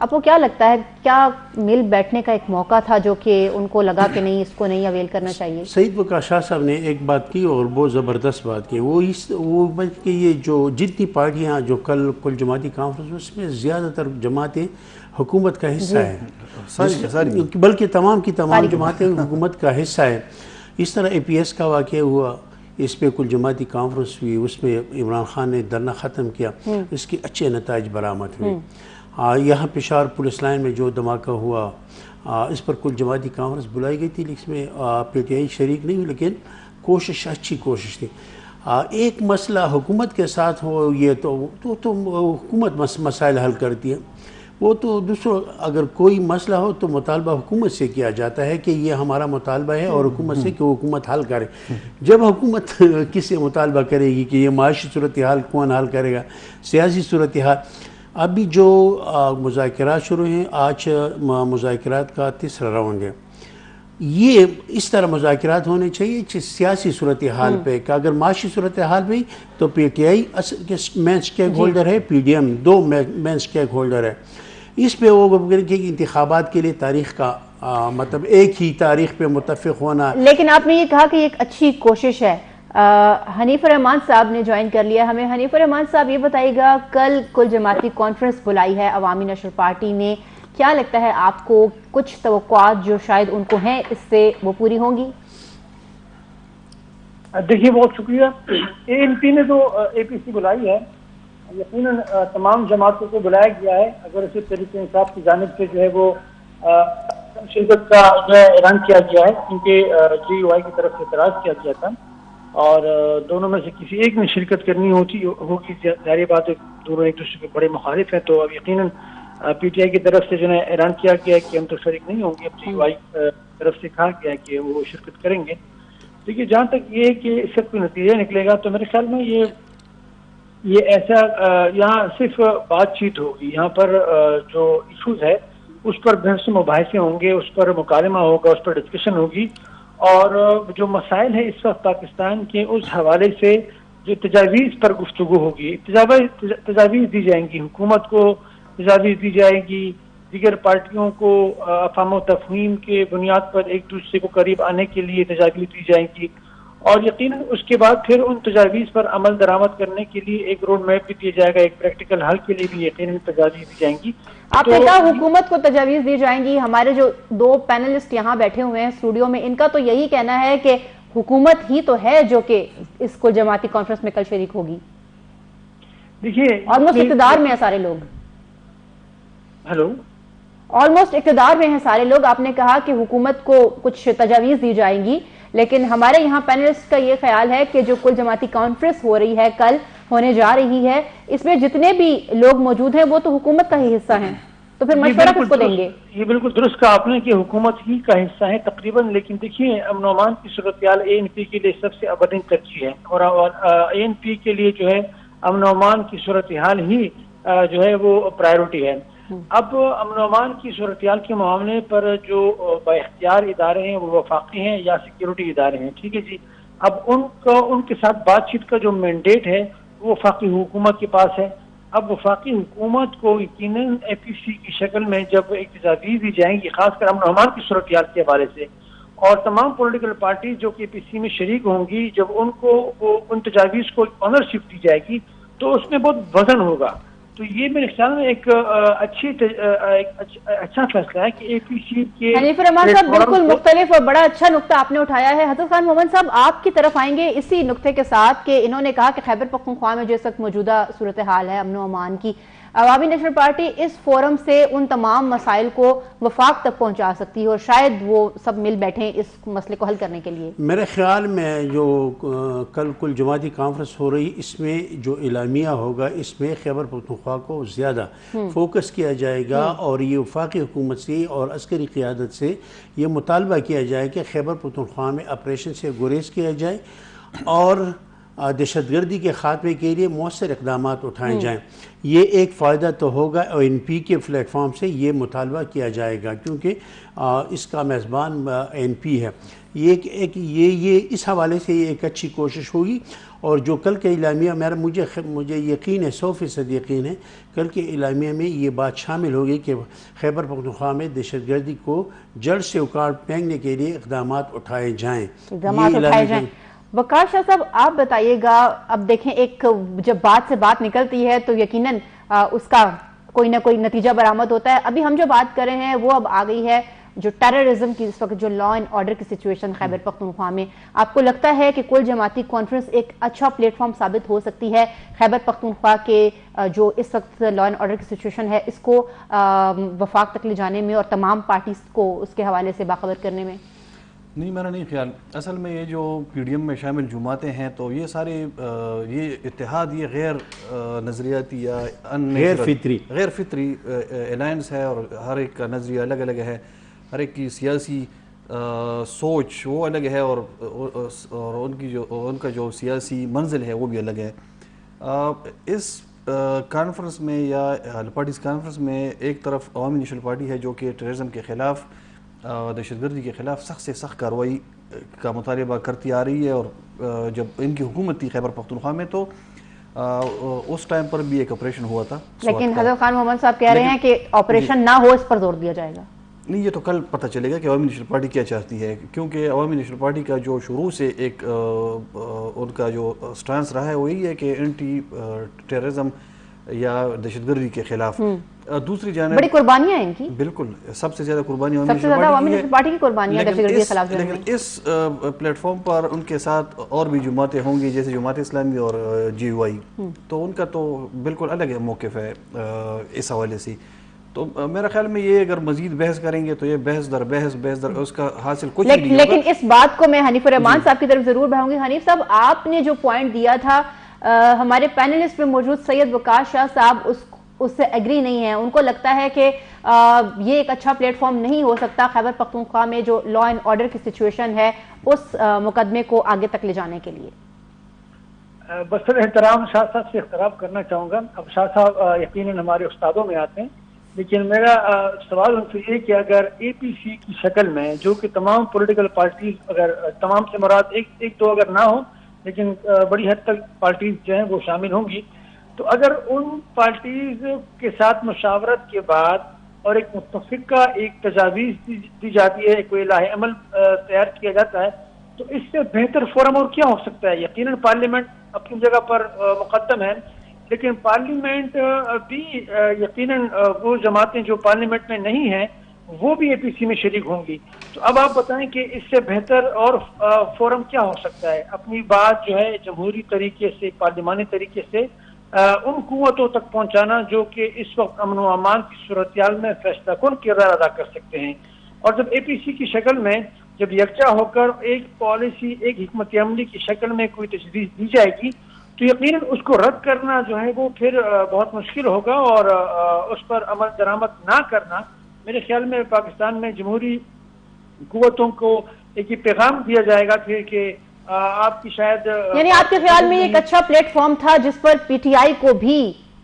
آپ کو کیا لگتا ہے کیا مل بیٹھنے کا ایک موقع تھا جو کہ ان کو لگا کہ نہیں اس کو نہیں اویل کرنا چاہیے؟ سعید وقار شاہ صاحب نے ایک بات کی اور بہت زبردست بات کی، وہ بلکہ یہ جو جتنی پارٹیاں جو کل جماعتی کانفرنس اس میں زیادہ تر جماعتیں حکومت کا حصہ ہیں، بلکہ تمام کی تمام جماعتیں حکومت کا حصہ ہیں۔ اس طرح اے پی ایس کا واقعہ ہوا، اس پہ کل جماعتی کانفرنس ہوئی، اس میں عمران خان نے دھرنا ختم کیا، اس کے اچھے نتائج برآمد ہوئے۔ یہاں پشاور پولیس لائن میں جو دھماکہ ہوا اس پر کل جماعتی کانفرنس بلائی گئی تھی، لیکن اس میں پی ٹی آئی شریک نہیں ہوئی، لیکن کوشش اچھی کوشش تھی۔ ایک مسئلہ حکومت کے ساتھ ہو یہ تو حکومت مسائل حل کرتی ہے، وہ تو دوسروں اگر کوئی مسئلہ ہو تو مطالبہ حکومت سے کیا جاتا ہے کہ یہ ہمارا مطالبہ ہے اور حکومت سے کہ وہ حکومت حل کرے۔ جب حکومت کس سے مطالبہ کرے گی کہ یہ معاشی صورتحال کون حل کرے گا، سیاسی صورتحال؟ ابھی جو مذاکرات شروع ہیں، آج مذاکرات کا تیسرا راؤنڈ ہے، یہ اس طرح مذاکرات ہونے چاہیے سیاسی صورتحال پہ کہ اگر معاشی صورتحال پہ تو P T I main stakeholder ہے، پی ڈی ایم دو مین اسٹیک ہولڈر ہے، اس پہ وہ کہ انتخابات کے لیے تاریخ کا مطلب ایک ہی تاریخ پہ متفق ہونا۔ لیکن آپ نے یہ کہا کہ یہ ایک اچھی کوشش ہے۔ حنیف الرحمان صاحب نے جوائن کر لیا ہمیں۔ حنیف الرحمان صاحب یہ بتائیے گا، کل جماعتی کانفرنس بلائی ہے عوامی نشر پارٹی نے، کیا لگتا ہے آپ کو کچھ توقعات جو شاید ان کو ہیں اس سے وہ پوری ہوں گی؟ دیکھیے بہت شکریہ۔ اے این پی نے تو اے پی سی بلائی ہے، یقیناً تمام جماعتوں کو بلایا گیا ہے۔ اگر اسے تحریک انصاف کی جانب سے جو ہے وہ شرکت کا جو ہے اعلان کیا گیا ہے، کیونکہ جے یو آئی کی طرف سے اعتراض کیا گیا تھا اور دونوں میں سے کسی ایک نے شرکت کرنی ہوگی، ظاہر بات ہے دونوں ایک دوسرے کے بڑے مخالف ہیں، تو اب یقیناً پی ٹی آئی کی طرف سے جو ہے اعلان کیا گیا ہے کہ ہم تو شریک نہیں ہوں گے، اب جے یو آئی کی طرف سے کہا گیا ہے کہ وہ شرکت کریں گے۔ دیکھیے جہاں تک یہ کہ اس سے کوئی نتیجہ نکلے گا تو میرے خیال میں یہ ایسا یہاں صرف بات چیت ہوگی، یہاں پر جو ایشوز ہے اس پر بحث و مباحثے ہوں گے، اس پر مکالمہ ہوگا، اس پر ڈسکشن ہوگی، اور جو مسائل ہے اس وقت پاکستان کے اس حوالے سے جو تجاویز پر گفتگو ہوگی، تجاویز دی جائیں گی، حکومت کو تجاویز دی جائے گی، دیگر پارٹیوں کو افہام و تفہیم کے بنیاد پر ایک دوسرے کو قریب آنے کے لیے تجاویز دی جائیں گی، اور یقیناً اس کے بعد پھر ان تجاویز پر عمل درآمد کرنے کے لیے ایک روڈ میپ بھی دیا جائے گا، ایک پریکٹیکل حل کے لیے بھی یقیناً تجاویز دی جائیں گی۔ آپ نے کہا حکومت کو تجاویز دی جائیں گی، ہمارے جو دو پینلسٹ یہاں بیٹھے ہوئے ہیں اسٹوڈیو میں، ان کا تو یہی کہنا ہے کہ حکومت ہی تو ہے جو کہ اس کو جماعتی کانفرنس میں کل شریک ہوگی۔ دیکھیے آلموسٹ اقتدار میں ہیں سارے لوگ، آلموسٹ اقتدار میں ہیں سارے لوگ۔ آپ نے کہا کہ حکومت کو کچھ تجاویز دی جائیں گی، لیکن ہمارے یہاں پینلسٹ کا یہ خیال ہے کہ جو کل جماعتی کانفرنس ہو رہی ہے، کل ہونے جا رہی ہے، اس میں جتنے بھی لوگ موجود ہیں وہ تو حکومت کا ہی حصہ ہیں، تو پھر مشورہ کس کو دیں گے؟ یہ بالکل درست کہا آپ نے کہ حکومت ہی کا حصہ ہے تقریباً، لیکن دیکھیے امن و امان کی صورتحال اے این پی کے لیے سب سے اولین ترجیح ہے، اور اے این پی کے لیے جو ہے امن و امان کی صورتحال ہی جو ہے وہ پرائیورٹی ہے۔ اب امن و امان کی صورتحال کے معاملے پر جو با اختیار ادارے ہیں وہ وفاقی ہیں یا سیکیورٹی ادارے ہیں، ٹھیک ہے جی۔ اب ان کے ساتھ بات چیت کا جو مینڈیٹ ہے وہ وفاقی حکومت کے پاس ہے۔ اب وفاقی حکومت کو یقیناً اے پی سی کی شکل میں جب ایک تجاویز دی جائیں گی، خاص کر امن و امان کی صورتحال کے حوالے سے، اور تمام پولیٹیکل پارٹیز جو کہ اے پی سی میں شریک ہوں گی، جب ان کو ان تجاویز کو آنرشپ دی جائے گی تو اس میں بہت وزن ہوگا۔ تو یہ میرے خیال میں ایک اچھا فیصلہ ہے کہ اے پی سی کے حنیف الرحمان صاحب بالکل مختلف اور بڑا اچھا نقطہ آپ نے اٹھایا ہے۔ حسن خان محمد صاحب آپ کی طرف آئیں گے اسی نقطے کے ساتھ کہ انہوں نے کہا کہ خیبر پختونخوا میں جو اس وقت موجودہ صورتحال ہے امن و امان کی، عوامی نیشنل پارٹی اس فورم سے ان تمام مسائل کو وفاق تک پہنچا سکتی ہے اور شاید وہ سب مل بیٹھیں اس مسئلے کو حل کرنے کے لیے۔ میرے خیال میں جو کل جماعتی کانفرنس ہو رہی، اس میں جو اعلامیہ ہوگا اس میں خیبر پختونخوا کو زیادہ فوکس کیا جائے گا، اور یہ وفاقی حکومت سے اور عسکری قیادت سے یہ مطالبہ کیا جائے کہ خیبر پختونخوا میں آپریشن سے گریز کیا جائے اور دہشت گردی کے خاتمے کے لیے مؤثر اقدامات اٹھائے جائیں۔ یہ ایک فائدہ تو ہوگا، اور این پی کے پلیٹ فارم سے یہ مطالبہ کیا جائے گا کیونکہ اس کا میزبان این پی ہے۔ یہ اس حوالے سے یہ ایک اچھی کوشش ہوگی. اور جو کل کے اعلامیہ مجھے یقین ہے 100% یقین ہے کل کے اعلامیہ میں یہ بات شامل ہوگی کہ خیبر پختونخوا میں دہشت گردی کو جڑ سے اکھاڑ پھینکنے کے لیے اقدامات اٹھائے جائیں. وقار شاہ صاحب آپ بتائیے گا، اب دیکھیں ایک جب بات سے بات نکلتی ہے تو یقیناً اس کا کوئی نہ کوئی نتیجہ برآمد ہوتا ہے. ابھی ہم جو بات کر رہے ہیں وہ اب آ گئی ہے جو ٹیررزم کی اس وقت جو لا اینڈ آرڈر کی سچویشن خیبر پختونخوا میں. آپ کو لگتا ہے کہ کل جماعتی کانفرنس ایک اچھا پلیٹ فارم ثابت ہو سکتی ہے خیبر پختونخوا کے جو اس وقت لا اینڈ آرڈر کی سچویشن ہے اس کو وفاق تک لے جانے میں اور تمام پارٹیز کو اس کے حوالے سے باخبر کرنے میں؟ نہیں، میرا نہیں خیال. اصل میں یہ جو پی ڈی ایم میں شامل جماعتیں ہیں تو یہ سارے یہ اتحاد یہ غیر نظریاتی یا غیر فطری الائنس ہے، اور ہر ایک کا نظریہ الگ الگ ہے، ہر ایک کی سیاسی سوچ وہ الگ ہے، اور ان کا جو سیاسی منزل ہے وہ بھی الگ ہے. اس کانفرنس میں یا پارٹیز کانفرنس میں ایک طرف عوامی نیشنل پارٹی ہے جو کہ ٹیررزم کے خلاف دہشت گردی کے خلاف سخت سے سخت کارروائی کا مطالبہ کرتی آ رہی ہے، اور جب ان کی حکومت تھی خیبر پختونخوا میں تو اس ٹائم پر بھی ایک آپریشن ہوا تھا. لیکن حضرت خان محمد صاحب کہہ رہے ہیں کہ آپریشن نہ ہو اس پر زور دیا جائے گا. نہیں، یہ تو کل پتہ چلے گا کہ عوامی نیشنل پارٹی کیا چاہتی ہے، کیونکہ عوامی نیشنل پارٹی کا جو شروع سے ایک ان کا جو سٹانس رہا ہے وہ یہی ہے کہ اینٹی ٹیررزم یا دہشت گردی کے خلاف. دوسری جانب بڑی قربانیاں ہیں ان کی، بالکل سب سے زیادہ قربانیاں عوامی نیشنل پارٹی کی قربانیاں دہشت گردی کے خلاف. لیکن اس پلیٹ فارم پر ان کے ساتھ اور بھی جماعتیں ہوں گی جیسے جماعت اسلامی اور جے یو آئی، تو ان کا تو بالکل الگ موقف ہے اس حوالے سے. تو میرا خیال میں یہ اگر مزید بحث کریں گے تو یہ بحث در اس کا حاصل کچھ نہیں ہوگا. لیکن اس بات کو میں حنیف الرحمان صاحب کی طرف ضرور بڑھاؤں گی. حنیف صاحب، آپ نے جو پوائنٹ دیا تھا ہمارے پینلسٹ میں موجود سید وقار شاہ صاحب اس سے ایگری نہیں ہیں. ان کو لگتا ہے کہ یہ ایک اچھا پلیٹ فارم نہیں ہو سکتا خیبر پختونخوا میں جو لا اینڈ آرڈر کی سچویشن ہے اس مقدمے کو آگے تک لے جانے کے لیے. بسر احترام شاہ صاحب سے اختلاف کرنا چاہوں گا. اب شاہ صاحب یقیناً ہمارے استادوں میں آتے ہیں، لیکن میرا سوال ان سے یہ کہ اگر اے پی سی کی شکل میں جو کہ تمام پولیٹیکل پارٹیز، اگر تمام سے مراد ایک دو اگر نہ ہو لیکن بڑی حد تک پارٹیز جو ہیں وہ شامل ہوں گی، تو اگر ان پارٹیز کے ساتھ مشاورت کے بعد اور ایک متفقہ ایک تجاویز دی جاتی ہے، کوئی لاہ عمل تیار کیا جاتا ہے، تو اس سے بہتر فورم اور کیا ہو سکتا ہے؟ یقیناً پارلیمنٹ اپنی جگہ پر مقدم ہے، لیکن پارلیمنٹ بھی یقیناً وہ جماعتیں جو پارلیمنٹ میں نہیں ہیں وہ بھی اے پی سی میں شریک ہوں گی. تو اب آپ بتائیں کہ اس سے بہتر اور فورم کیا ہو سکتا ہے اپنی بات جو ہے جمہوری طریقے سے، پارلیمانی طریقے سے ان قوتوں تک پہنچانا جو کہ اس وقت امن و امان کی صورتحال میں فیصلہ کن کردار ادا کر سکتے ہیں. اور جب اے پی سی کی شکل میں جب یکجا ہو کر ایک پالیسی، ایک حکمت عملی کی شکل میں کوئی تجویز دی جائے گی تو یقیناً اس کو رد کرنا جو ہے وہ پھر بہت مشکل ہوگا، اور اس پر عمل درآمد نہ کرنا میرے خیال میں پاکستان میں جمہوری قوتوں کو ایک پیغام دیا جائے گا پھر کہ آپ کی شاید یعنی آپ کے خیال میں ایک اچھا پلیٹ فارم تھا جس پر پی ٹی آئی کو بھی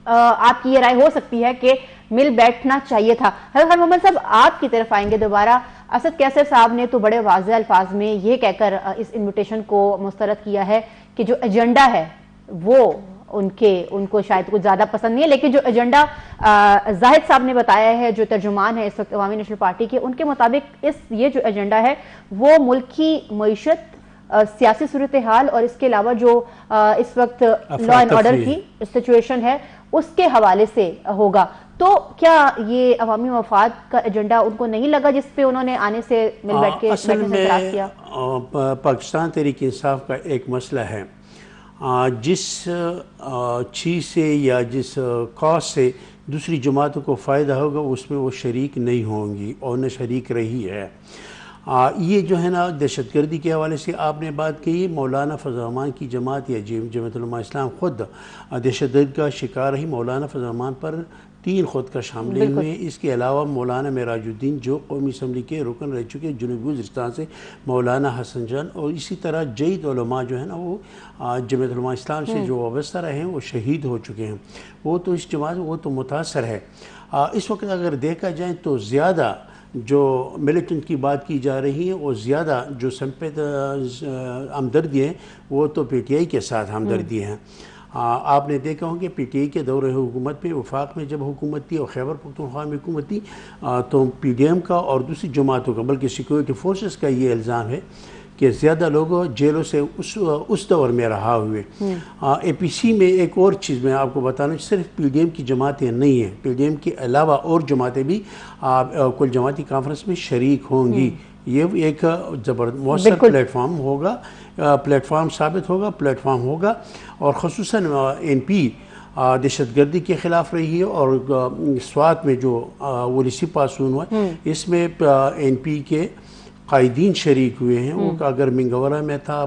آپ کی یہ رائے ہو سکتی ہے کہ مل بیٹھنا چاہیے تھا. حضرت خان محمد صاحب آپ کی طرف آئیں گے دوبارہ. اسد کیسر صاحب نے تو بڑے واضح الفاظ میں یہ کہہ کر اس انویٹیشن کو مسترد کیا ہے کہ جو ایجنڈا ہے وہ ان کو شاید کچھ زیادہ پسند نہیں ہے، لیکن جو ایجنڈا زاہد صاحب نے بتایا ہے جو ترجمان ہے اس وقت عوامی نیشنل پارٹی کے، ان کے مطابق یہ جو ایجنڈا ہے وہ ملک کی معیشت، سیاسی صورتحال اور اس کے علاوہ جو اس وقت لا اینڈ آرڈر کی سچویشن ہے اس کے حوالے سے ہوگا. تو کیا یہ عوامی مفاد کا ایجنڈا ان کو نہیں لگا جس پہ انہوں نے آنے سے مل بیٹھ کے اعتراض کیا؟ پاکستان تحریک انصاف کا ایک مسئلہ ہے، جس چیز سے یا جس کاز سے دوسری جماعتوں کو فائدہ ہوگا اس میں وہ شریک نہیں ہوں گی اور نہ شریک رہی ہے. یہ جو ہے نا دہشت گردی کے حوالے سے آپ نے بات کی، مولانا فضل الرحمان کی جماعت یا جمعیت علماء اسلام خود دہشت گردی کا شکار رہی. مولانا فضل الرحمان پر 3 خود کا شامل ہوئے. اس کے علاوہ مولانا معراج الدین جو قومی اسمبلی کے رکن رہ چکے جنوبی وزیرستان سے، مولانا حسن جان، اور اسی طرح جید علماء جو ہیں نا وہ جمعیت علماء اسلام سے جو وابستہ رہے ہیں وہ شہید ہو چکے ہیں. وہ تو اس جماعت وہ تو متاثر ہے. اس وقت اگر دیکھا جائے تو زیادہ جو ملیٹنٹ کی بات کی جا رہی ہے وہ زیادہ جو ہمدردی ہیں وہ تو پی ٹی آئی کے ساتھ ہمدردی ہیں. آپ نے دیکھا ہوں کہ پی ٹی آئی کے دور حکومت میں وفاق میں جب حکومت تھی اور خیبر پختونخوا میں حکومت تھی تو پی ڈی ایم کا اور دوسری جماعتوں کا بلکہ سیکورٹی فورسز کا یہ الزام ہے کہ زیادہ لوگ جیلوں سے اس دور میں رہا ہوئے. اے پی سی میں ایک اور چیز میں آپ کو بتانا صرف پی ڈی ایم کی جماعتیں نہیں ہیں, پی ڈی ایم کے علاوہ اور جماعتیں بھی کل جماعتی کانفرنس میں شریک ہوں گی. یہ ایک زبردست مؤثر پلیٹ فارم ہوگا, پلیٹ فارم ثابت ہوگا, پلیٹ فارم ہوگا. اور خصوصاً این پی دہشت گردی کے خلاف رہی ہے اور سوات میں جو ولیسی پاسون ہوا اس میں این پی کے قائدین شریک ہوئے ہیں. وہ اگر منگورہ میں تھا,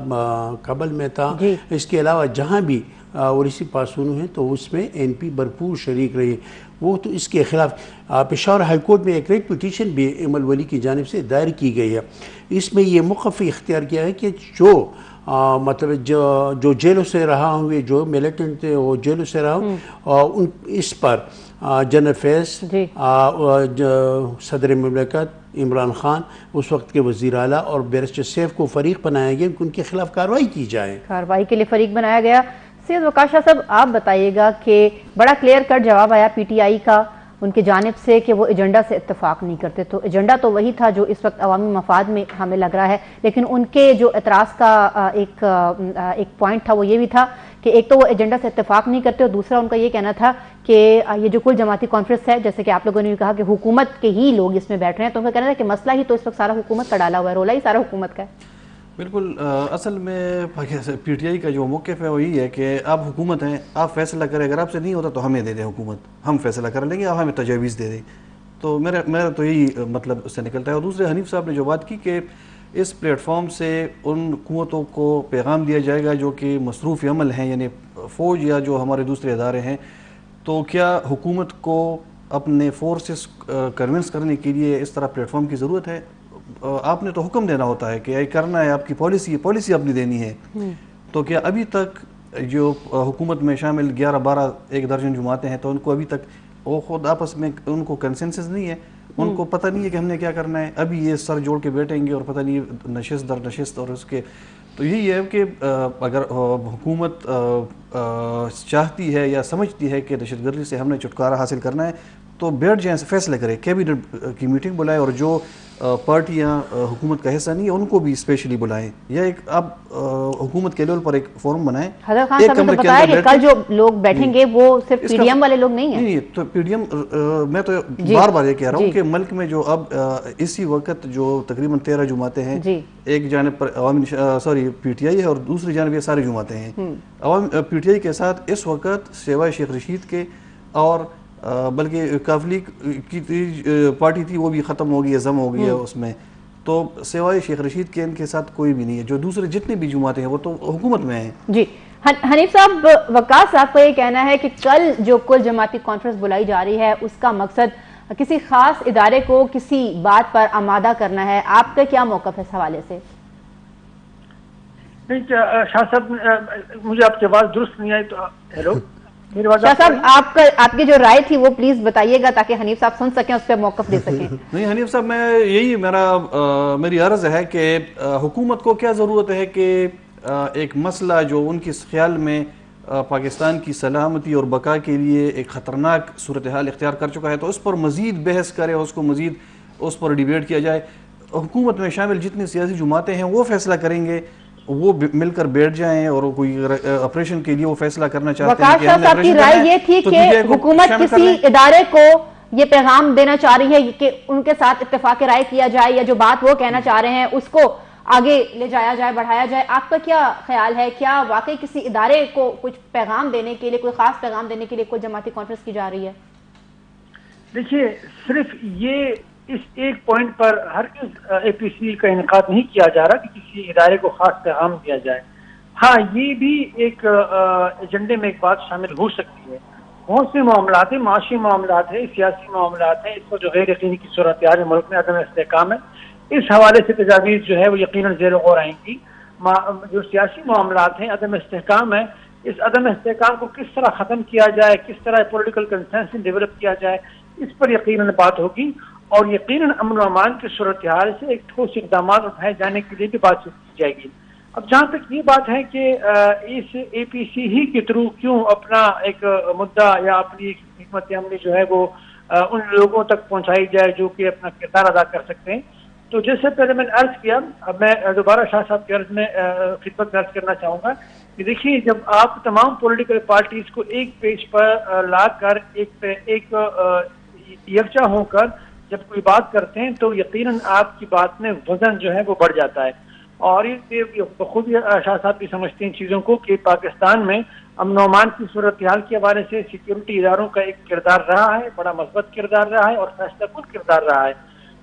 کابل میں تھا, اس کے علاوہ جہاں بھی ولیسی پاسون ہیں تو اس میں این پی بھرپور شریک رہی. وہ تو اس کے خلاف پشاور ہائی کورٹ میں ایک ریٹ پٹیشن بھی ایمل ولی کی جانب سے دائر کی گئی ہے. اس میں یہ موقف اختیار کیا ہے کہ جو مطلب جو جیلوں سے رہا ہوئے جو ملیٹنٹ تھے وہ جیلوں سے رہا اس پر جنرل فیض, صدر مملکت عمران خان, اس وقت کے وزیر اعلیٰ اور بیرسٹر سیف کو فریق بنایا گیا کہ ان کے خلاف کارروائی کی جائے. کارروائی کے لیے فریق بنایا گیا. سید وقاص شاہ صاحب آپ بتائیے گا کہ بڑا کلیئر کٹ جواب آیا پی ٹی آئی کا ان کی جانب سے کہ وہ ایجنڈا سے اتفاق نہیں کرتے. تو ایجنڈا تو وہی تھا جو اس وقت عوامی مفاد میں ہمیں لگ رہا ہے, لیکن ان کے جو اعتراض کا ایک پوائنٹ تھا وہ یہ بھی تھا کہ ایک تو وہ ایجنڈا سے اتفاق نہیں کرتے اور دوسرا ان کا یہ کہنا تھا کہ یہ جو کل جماعتی کانفرنس ہے, جیسے کہ آپ لوگوں نے بھی کہا کہ حکومت کے ہی لوگ اس میں بیٹھ رہے ہیں, تو ان کا کہنا تھا کہ مسئلہ ہی تو اس وقت سارا حکومت کا ڈالا ہوا ہے, رولا ہی سارا حکومت کا ہے. بالکل. اصل میں پی ٹی آئی کا جو موقف ہے وہ یہی ہے کہ آپ حکومت ہیں, آپ فیصلہ کریں, اگر آپ سے نہیں ہوتا تو ہمیں دے دیں حکومت, ہم فیصلہ کر لیں گے, آپ ہمیں تجاویز دے دیں. تو میرا تو یہی مطلب اس سے نکلتا ہے. اور دوسرے حنیف صاحب نے جو بات کی کہ اس پلیٹ فارم سے ان قوتوں کو پیغام دیا جائے گا جو کہ مصروف عمل ہیں, یعنی فوج یا جو ہمارے دوسرے ادارے ہیں, تو کیا حکومت کو اپنے فورسز کنونس کرنے کے لیے اس طرح پلیٹ فارم کی ضرورت ہے؟ آپ نے تو حکم دینا ہوتا ہے کہ یہ کرنا ہے, آپ کی پالیسی اپنی دینی ہے. تو کیا ابھی تک جو حکومت میں شامل 11-12 ایک درجن جماعتیں ہیں تو ان کو ابھی تک وہ خود آپس میں ان کو کنسنسس نہیں ہے, ان کو پتہ نہیں ہے کہ ہم نے کیا کرنا ہے؟ ابھی یہ سر جوڑ کے بیٹھیں گے اور پتہ نہیں نشست در نشست. اور اس کے تو یہی ہے کہ اگر حکومت چاہتی ہے یا سمجھتی ہے کہ دہشت گردی سے ہم نے چھٹکارا حاصل کرنا ہے تو بیٹھ جائیں, فیصلے کرے, کیبنٹ کی میٹنگ بلائے, اور جو پارٹیاں حکومت کا حصہ نہیں ہے ان کو بھی اسپیشلی بلائیں, یا ایک آپ حکومت کے لیول پر ایک فورم بنائیں. حضرت خان صاحب نے بتایا کہ کل جو لوگ بیٹھیں گے وہ صرف پی ڈی ایم والے لوگ نہیں ہیں. نہیں, تو پی ڈی ایم میں تو بار بار یہ کہہ رہا ہوں کہ ملک میں جو اب اسی وقت جو تقریباً 13 جماعتیں ہیں, ایک جانب پر عوامی پی ٹی آئی ہے اور دوسری جانب یہ ساری جماعتیں ہیں. پی ٹی آئی کے ساتھ اس وقت سوائے شیخ رشید کے, اور بلکہ کافلی کی پارٹی تھی وہ بھی ختم ہو گئی ہے, ضم ہو گئی ہے اس میں, تو سوائے شیخ رشید کے ان کے ساتھ کوئی بھی نہیں ہے. جو دوسرے جتنے بھی جماعتیں ہیں وہ تو حکومت میں ہیں. جی حنیف صاحب, وقاص صاحب کا یہ کہنا ہے کہ کل جو کل جماعتی کانفرنس بلائی جا رہی ہے اس کا مقصد کسی خاص ادارے کو کسی بات پر آمادہ کرنا ہے. آپ کا کیا موقف ہے اس حوالے سے؟ نہیں شاہ صاحب, مجھے آپ کی آواز درست نہیں آئی تو ہیلو شاہ صاحب آپ کی جو رائے تھی وہ پلیز بتائیے گا تاکہ حنیف صاحب سن سکیں, اس پہ موقف دے سکیں. نہیں حنیف صاحب, میری عرض ہے کہ حکومت کو کیا ضرورت ہے کہ ایک مسئلہ جو ان کی خیال میں پاکستان کی سلامتی اور بقا کے لیے ایک خطرناک صورتحال اختیار کر چکا ہے تو اس پر مزید بحث کرے, اس کو مزید اس پر ڈیبیٹ کیا جائے. حکومت میں شامل جتنی سیاسی جماعتیں ہیں وہ فیصلہ کریں گے, وہ مل کر بیٹھ جائیں, اور کوئی آپریشن کے لیے وہ فیصلہ کرنا چاہتے ہیں. وقاص صاحب کی رائے یہ تھی کہ حکومت کسی ادارے کو یہ پیغام دینا چاہ رہی ہے کہ ان کے ساتھ اتفاق رائے کیا جائے, یا جو بات وہ کہنا چاہ رہے ہیں اس کو آگے لے جایا جائے, بڑھایا جائے. آپ کا کیا خیال ہے, کیا واقعی کسی ادارے کو کچھ پیغام دینے کے لیے, کوئی خاص پیغام دینے کے لیے کوئی جماعتی کانفرنس کی جا رہی ہے؟ دیکھیے, صرف یہ اس ایک پوائنٹ پر ہرگز اے پی سی کا انعقاد نہیں کیا جا رہا کہ کسی ادارے کو خاص پیغام دیا جائے. ہاں, یہ بھی ایک ایجنڈے میں ایک بات شامل ہو سکتی ہے. بہت سے معاملات ہیں, معاشی معاملات ہیں, سیاسی معاملات ہیں, اس کو جو غیر یقینی کی صورتحال ملک میں عدم استحکام ہے, اس حوالے سے تجاویز جو ہے وہ یقیناً زیر غور آئیں گی. جو سیاسی معاملات ہیں, عدم استحکام ہے, اس عدم استحکام کو کس طرح ختم کیا جائے, کس طرح پولیٹیکل کنسنسس ڈیولپ کیا جائے, اس پر یقیناً بات ہوگی. اور یقیناً امن و امان کی صورتحال سے ایک ٹھوس اقدامات اٹھائے جانے کے لیے بھی بات چیت کی جائے گی۔ اب جہاں تک یہ بات ہے کہ اس اے پی سی ہی کے تھرو کیوں اپنا ایک مدعا یا اپنی ایک حکمت عملی جو ہے وہ ان لوگوں تک پہنچائی جائے جو کہ اپنا کردار ادا کر سکتے ہیں، تو جیسے پہلے میں نے عرض کیا، اب میں دوبارہ شاہ صاحب کے عرض میں خدمت عرض کرنا چاہوں گا کہ دیکھیے، جب آپ تمام پولیٹیکل پارٹیز کو ایک پیج پر لا کر ایک یکجا ہو کر جب کوئی بات کرتے ہیں تو یقیناً آپ کی بات میں وزن جو ہے وہ بڑھ جاتا ہے، اور یہ بخود شاہ صاحب بھی سمجھتے ہیں چیزوں کو کہ پاکستان میں امن و امان کی صورتحال کے حوالے سے سیکیورٹی اداروں کا ایک کردار رہا ہے، بڑا مثبت کردار رہا ہے اور فیصلہ کن کردار رہا ہے۔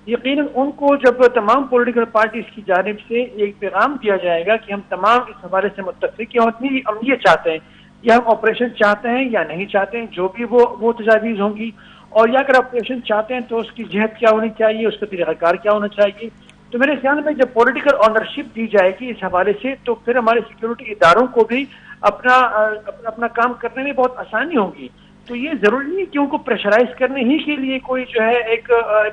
یقیناً ان کو جب تمام پولیٹیکل پارٹیز کی جانب سے ایک پیغام دیا جائے گا کہ ہم تمام اس حوالے سے متفق ہیں اور ہم یہ چاہتے ہیں یا ہم آپریشن چاہتے ہیں یا نہیں چاہتے ہیں، جو بھی وہ تجاویز ہوں گی، اور یا اگر آپریشن چاہتے ہیں تو اس کی جہت کیا ہونی چاہیے، اس کا طریقہ کار کیا ہونا چاہیے، تو میرے خیال میں جب پولیٹیکل آنرشپ دی جائے گی اس حوالے سے تو پھر ہمارے سیکیورٹی اداروں کو بھی اپنا کام کرنے میں بہت آسانی ہوگی۔ تو یہ ضروری نہیں کہ ان کو پریشرائز کرنے ہی کے لیے کوئی جو ہے ایک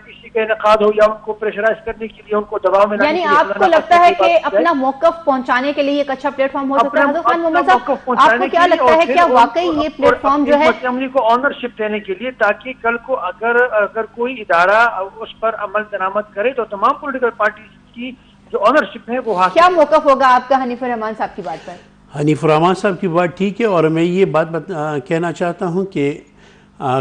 پی سی کا انعقاد ہو یا ان کو پریشرائز کرنے کے لیے ان کو دباؤ میں لانے کے لیے، یعنی آپ کو لگتا ہے کہ اپنا موقف پہنچانے کے لیے ایک اچھا پلیٹ فارم ہو سکتا ہے؟ حضرت خان محمد صاحب، آپ کو کیا لگتا ہے کیا واقعی یہ پلیٹ فارم جو ہے اسمبلی کو آنرشپ دینے کے لیے، تاکہ کل کو اگر کوئی ادارہ اس پر عمل درآمد کرے تو تمام پولیٹیکل پارٹیز کی جو آنرشپ ہے وہ حاصل؟ کیا موقف ہوگا آپ کا حنیف الرحمان صاحب کی بات پر؟ حنیف الرحمان صاحب کی بات ٹھیک ہے، اور میں یہ بات کہنا چاہتا ہوں کہ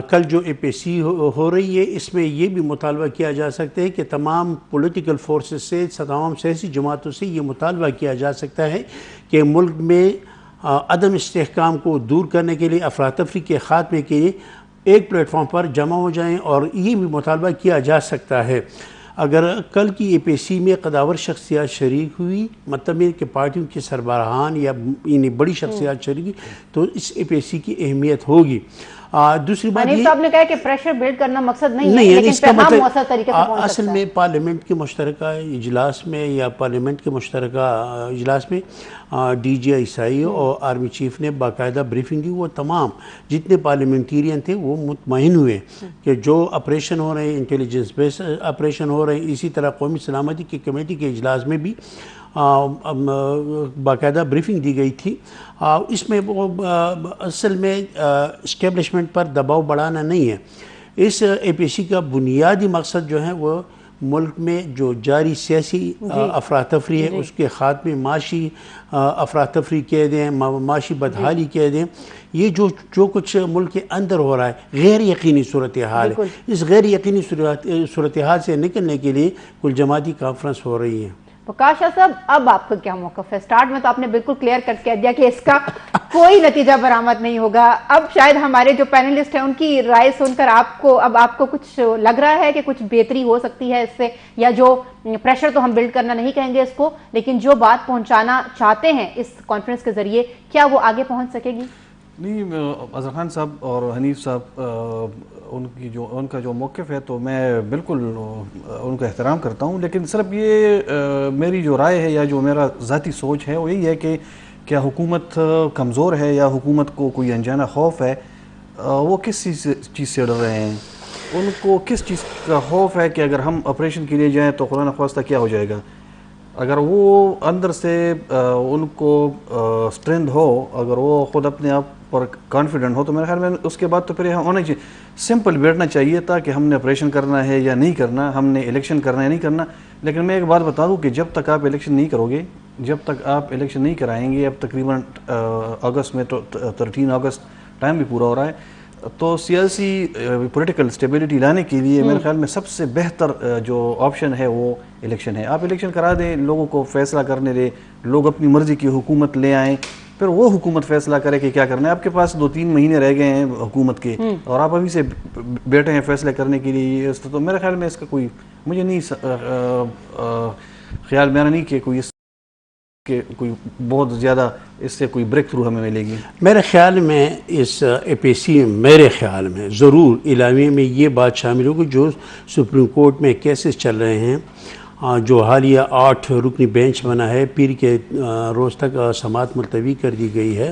کل جو اے پی سی ہو رہی ہے اس میں یہ بھی مطالبہ کیا جا سکتا ہے کہ تمام پولیٹیکل فورسز سے، تمام سیاسی جماعتوں سے یہ مطالبہ کیا جا سکتا ہے کہ ملک میں عدم استحکام کو دور کرنے کے لیے، افراتفری کے خاتمے کے لیے ایک پلیٹ فارم پر جمع ہو جائیں، اور یہ بھی مطالبہ کیا جا سکتا ہے اگر کل کی اے پی سی میں قداور شخصیات شریک ہوئی، مطلب یہ کہ پارٹیوں کے سربراہان یا بڑی شخصیات شریک ہوئی تو اس اے پی سی کی اہمیت ہوگی۔ دوسری بات حنیف یہ صاحب نے کہا کہ پریشر بلڈ کرنا مقصد نہیں ہے، یعنی لیکن اس کا پیغام مطلب مؤثر طریقے سے پہنچ اصل سکتا میں ہے۔ پارلیمنٹ کے مشترکہ اجلاس میں یا پارلیمنٹ کے مشترکہ اجلاس میں ڈی جی آئی سی اور آرمی چیف نے باقاعدہ بریفنگ دی، وہ تمام جتنے پارلیمنٹیرین تھے وہ مطمئن ہوئے کہ جو آپریشن ہو رہے ہیں، انٹیلیجنس بیس آپریشن ہو رہے ہیں، اسی طرح قومی سلامتی کی کمیٹی کے اجلاس میں بھی باقاعدہ بریفنگ دی گئی تھی۔ اس میں وہ اصل میں اسٹیبلشمنٹ پر دباؤ بڑھانا نہیں ہے، اس اے پی سی کا بنیادی مقصد جو ہے وہ ملک میں جو جاری سیاسی افراتفری ہے اس کے خاتمے، معاشی افراتفری کہہ دیں، معاشی بدحالی کہہ دیں، یہ جو کچھ ملک کے اندر ہو رہا ہے غیر یقینی صورتحال ہے، اس غیر یقینی صورتحال سے نکلنے کے لیے کل جماعتی کانفرنس ہو رہی ہے۔ وقاص شاہ صاحب، اب آپ کا کیا موقف ہے؟ سٹارٹ میں تو آپ نے بالکل کلیئر کٹ کہہ دیا کہ اس کا کوئی نتیجہ برآمد نہیں ہوگا، اب شاید ہمارے جو پینلسٹ ہیں ان کی رائے سن کر آپ کو کچھ لگ رہا ہے کہ کچھ بہتری ہو سکتی ہے اس سے، یا جو پریشر تو ہم بلڈ کرنا نہیں کہیں گے اس کو، لیکن جو بات پہنچانا چاہتے ہیں اس کانفرنس کے ذریعے، کیا وہ آگے پہنچ سکے گی؟ نہیں، اظہر خان صاحب اور حنیف صاحب ان کا جو موقف ہے تو میں بالکل ان کا احترام کرتا ہوں، لیکن صرف یہ میری جو رائے ہے یا جو میرا ذاتی سوچ ہے وہ یہی ہے کہ کیا حکومت کمزور ہے یا حکومت کو کوئی انجانہ خوف ہے؟ وہ کس چیز سے ڈر رہے ہیں؟ ان کو کس چیز کا خوف ہے کہ اگر ہم آپریشن کے لیے جائیں تو خدا نخواستہ کیا ہو جائے گا؟ اگر وہ اندر سے ان کو اسٹرینتھ ہو، اگر وہ خود اپنے آپ پر کانفیڈنٹ ہو، تو میرے خیال میں اس کے بعد تو پھر ہونا چاہیے، سمپل بیٹھنا چاہیے تھا کہ ہم نے آپریشن کرنا ہے یا نہیں کرنا، ہم نے الیکشن کرنا ہے یا نہیں کرنا۔ لیکن میں ایک بات بتا دوں کہ جب تک آپ الیکشن نہیں کرو گے، جب تک آپ الیکشن نہیں کرائیں گے، اب تقریباً اگست میں تو 13 اگست ٹائم بھی پورا ہو رہا ہے، تو سیاسی پولیٹیکل اسٹیبلٹی لانے کے لیے میرے خیال میں سب سے بہتر جو آپشن ہے وہ الیکشن ہے۔ آپ الیکشن کرا دیں، لوگوں کو فیصلہ کرنے دیں، لوگ اپنی مرضی کی حکومت لے آئیں، پھر وہ حکومت فیصلہ کرے کہ کیا کرنا ہے۔ آپ کے پاس 2-3 مہینے رہ گئے ہیں حکومت کے اور آپ ابھی سے بیٹھے ہیں فیصلے کرنے کے لیے، تو میرے خیال میں اس کا کوئی، مجھے نہیں خیال میرا نہیں کہ کوئی بہت زیادہ اس سے کوئی بریک تھرو ہمیں ملے گی۔ میرے خیال میں اس اے پی سی میرے خیال میں ضرور اعلامیے میں یہ بات شامل ہوگی جو سپریم کورٹ میں کیسز چل رہے ہیں، جو حالیہ 8 رکنی بینچ بنا ہے، پیر کے روز تک سماعت ملتوی کر دی گئی ہے،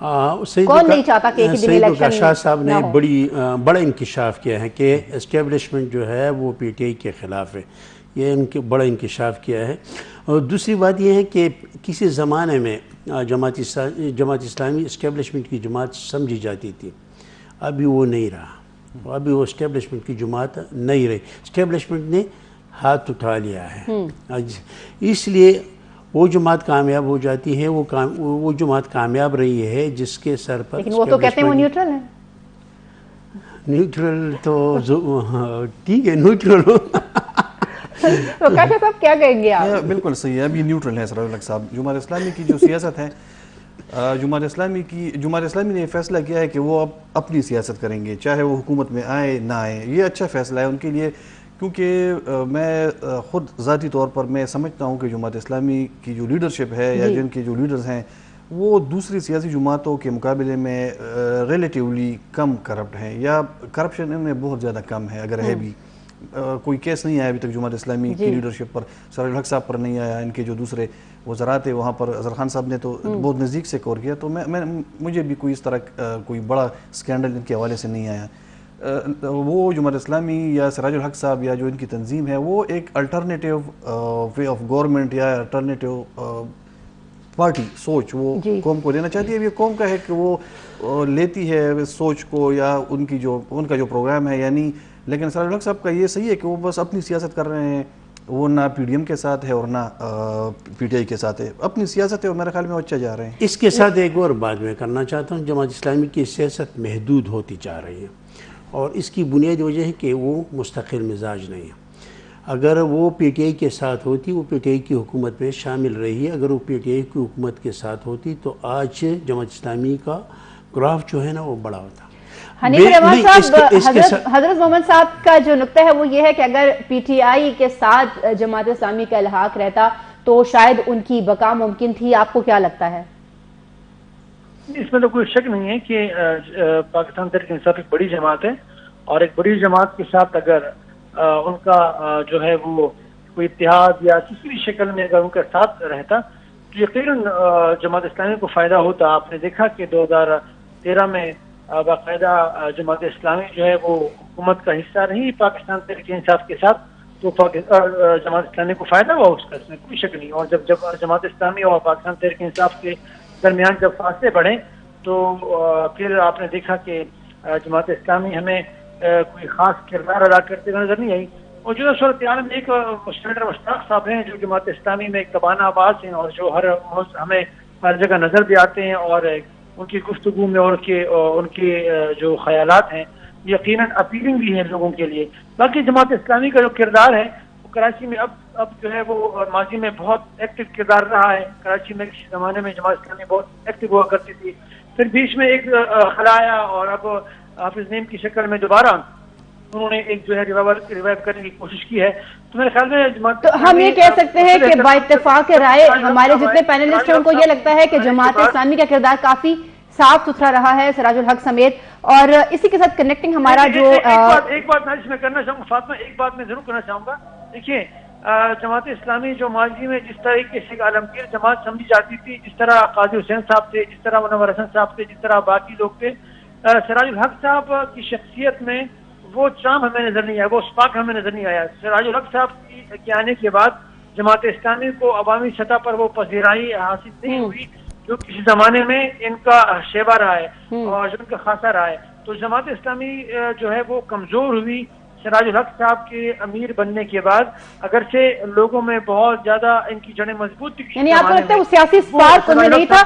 کون نہیں چاہتا کہ ایک ہی دن سعید الیکشن شاہ صاحب نے نہ ہو؟ بڑا انکشاف کیا ہے کہ اسٹیبلشمنٹ جو ہے وہ پی ٹی آئی کے خلاف ہے، یہ ان کے بڑا انکشاف کیا ہے۔ اور دوسری بات یہ ہے کہ کسی زمانے میں جماعت اسلامی اسٹیبلشمنٹ کی جماعت سمجھی جاتی تھی، ابھی وہ نہیں رہا، ابھی وہ اسٹیبلشمنٹ کی جماعت نہیں رہی، اسٹیبلشمنٹ نے ہاتھ اٹھا لیا ہے، اس لیے وہ جماعت کامیاب ہو جاتی ہے، وہ جماعت کامیاب رہی ہے جس کے سر پر لیکن وہ تو کہتے ہیں وہ نیوٹرل ہے۔ نیوٹرل تو ٹھیک ہے، نیوٹرل ہو۔ تو کاشا صاحب کیا کہیں گے آپ؟ بالکل صحیح ہے، ابھی نیوٹرل ہے سراج الحق صاحب۔ جماعت اسلامی کی جو سیاست ہے، جماعت اسلامی نے یہ فیصلہ کیا ہے کہ وہ اب اپنی سیاست کریں گے، چاہے وہ حکومت میں آئے نہ آئے۔ یہ اچھا فیصلہ ہے ان کے لیے، کیونکہ میں خود ذاتی طور پر میں سمجھتا ہوں کہ جماعت اسلامی کی جو لیڈرشپ ہے یا جن کے جو لیڈرز ہیں وہ دوسری سیاسی جماعتوں کے مقابلے میں ریلیٹیولی کم کرپٹ ہیں، یا کرپشن ان میں بہت زیادہ کم ہے، اگر ہے بھی۔ کوئی کیس نہیں آیا ابھی تک جماعت اسلامی کی لیڈرشپ پر، سراج الحق صاحب پر نہیں آیا، ان کے جو دوسرے وزراء تھے وہاں پر اظہر خان صاحب نے تو بہت نزدیک سے کور کیا، تو مجھے بھی کوئی اس طرح کوئی بڑا سکینڈل ان کے حوالے سے نہیں آیا۔ وہ جماعت اسلامی یا سراج الحق صاحب یا جو ان کی تنظیم ہے وہ ایک الٹرنیٹیو وے آف گورنمنٹ یا الٹرنیٹیو پارٹی سوچ وہ قوم کو لینا چاہتی ہے۔ یہ قوم کا ہے کہ وہ لیتی ہے اس سوچ کو یا ان کا جو پروگرام ہے، یعنی لیکن سراج الحق صاحب کا یہ صحیح ہے کہ وہ بس اپنی سیاست کر رہے ہیں، وہ نہ پی ڈی ایم کے ساتھ ہے اور نہ پی ٹی آئی کے ساتھ ہے، اپنی سیاست ہے اور میرے خیال میں وہ اچھا جا رہے ہیں۔ اس کے ساتھ ایک اور بات میں کرنا چاہتا ہوں، جماعت اسلامی کی سیاست محدود ہوتی جا رہی ہے، اور اس کی بنیادی وجہ ہے کہ وہ مستقل مزاج نہیں ہے۔ اگر وہ پی ٹی آئی کے ساتھ ہوتی، وہ پی ٹی آئی کی حکومت میں شامل رہی ہے، اگر وہ پی ٹی آئی کی حکومت کے ساتھ ہوتی تو آج جماعت اسلامی کا گراف جو ہے نا وہ بڑا ہوتا۔ حنیف رحمان صاحب، حضرت محمد صاحب کا جو نقطہ ہے وہ یہ ہے کہ اگر پی ٹی آئی کے ساتھ جماعت اسلامی کا الحاق رہتا تو شاید ان کی بقا ممکن تھی، آپ کو کیا لگتا ہے؟ اس میں تو کوئی شک نہیں ہے کہ پاکستان تحریک انصاف ایک بڑی جماعت ہے، اور ایک بڑی جماعت کے ساتھ اگر ان کا جو ہے وہ کوئی اتحاد یا کسی بھی شکل میں اگر ان کا ساتھ رہتا تو یقیناً جماعت اسلامی کو فائدہ ہوتا۔ آپ نے دیکھا کہ 2013 میں باقاعدہ جماعت اسلامی جو ہے وہ حکومت کا حصہ رہی پاکستان تحریک انصاف کے ساتھ، تو جماعت اسلامی کو فائدہ ہوا اس کا، اس میں کوئی شک نہیں۔ اور جب جماعت اسلامی اور پاکستان تحریک انصاف کے درمیان جب فاصلے بڑھے تو پھر آپ نے دیکھا کہ جماعت اسلامی ہمیں کوئی خاص کردار ادا کرتے ہوئے نظر نہیں آئی۔ اور جو صورتحال میں ایک سینیٹر مشتاق صاحب ہیں جو جماعت اسلامی میں ایک تبانہ آواز ہیں، اور جو ہمیں ہر جگہ نظر بھی آتے ہیں، اور ان کی گفتگو میں اور ان کے جو خیالات ہیں یقیناً اپیلنگ بھی ہیں لوگوں کے لیے۔ باقی جماعت اسلامی کا جو کردار ہے وہ کراچی میں اب جو ہے وہ ماضی میں بہت ایکٹیو کردار رہا ہے۔ کراچی میں کسی زمانے میں جماعت اسلامی بہت ایکٹیو ہوا کرتی تھی، پھر بیچ میں ایک خلا آیا، اور اب حافظ نعیم کی شکل میں دوبارہ انہوں نے ایک جو ہے ریوائیو کرنے کی کوشش کی ہے۔ تو میرے خیال میں تو ہم یہ کہہ سکتے ہیں کہ با اتفاق رائے ہمارے جتنے پینلسٹ ہیں ان کو یہ لگتا ہے کہ جماعت اسلامی کا کردار کافی صاف ستھرا رہا ہے، سراج الحق سمیت۔ اور اسی کے ساتھ کنیکٹنگ ہمارا جو ایک بات میں اس میں کرنا چاہوں گا فاطمہ، ایک بات میں ضرور کرنا چاہوں گا۔ دیکھیے جماعت اسلامی جو ماضی میں جس طریقے سے عالمگیر جماعت سمجھی جاتی تھی، جس طرح قاضی حسین صاحب تھے، جس طرح منور حسن صاحب تھے، جس طرح باقی لوگ تھے، سراج الحق صاحب کی شخصیت میں وہ چام ہمیں نظر نہیں آیا، وہ اسپاک ہمیں نظر نہیں آیا۔ سراج الحق صاحب کے آنے کے بعد جماعت اسلامی کو عوامی سطح پر وہ پذیرائی حاصل نہیں ہوئی جو کسی زمانے میں ان کا شیوا رہا ہے اور جو ان کا خاصہ رہا ہے۔ تو جماعت اسلامی جو ہے وہ کمزور ہوئی سراج الحق صاحب کے امیر بننے کے بعد، اگرچہ لوگوں میں بہت زیادہ ان کی جڑیں مضبوط تھی، یعنی آپ کو لگتا ہے وہ سیاسی سپارک ان میں نہیں تھا۔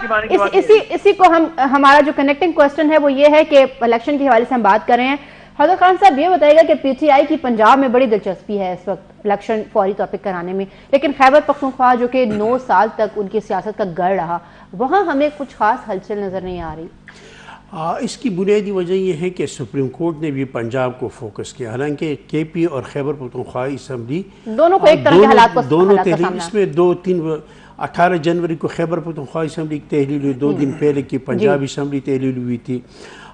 اسی کو ہمارا جو کنیکٹنگ کوسچن ہے وہ یہ ہے کہ الیکشن کے حوالے سے ہم بات کر رہے ہیں۔ حضرت خان صاحب یہ بتائیے گا کہ پی ٹی آئی کی پنجاب میں بڑی دلچسپی ہے اس وقت الیکشن فوری طور پہ کرانے میں، لیکن خیبر پختونخوا جو کہ 9 سال تک ان کی سیاست کا گڑھ رہا، وہاں ہمیں کچھ خاص ہلچل نظر نہیں آ رہی۔ اس کی بنیادی وجہ یہ ہے کہ سپریم کورٹ نے بھی پنجاب کو فوکس کیا، حالانکہ کے پی اور خیبر پختونخوا اسمبلی دونوں کو ایک طرح کے حالات کا تحلیل، اس میں 18 جنوری کو خیبر پختونخوا اسمبلی کی تحلیل ہوئی، 2 دن پہلے کی پنجاب اسمبلی تحلیل ہوئی تھی۔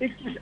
21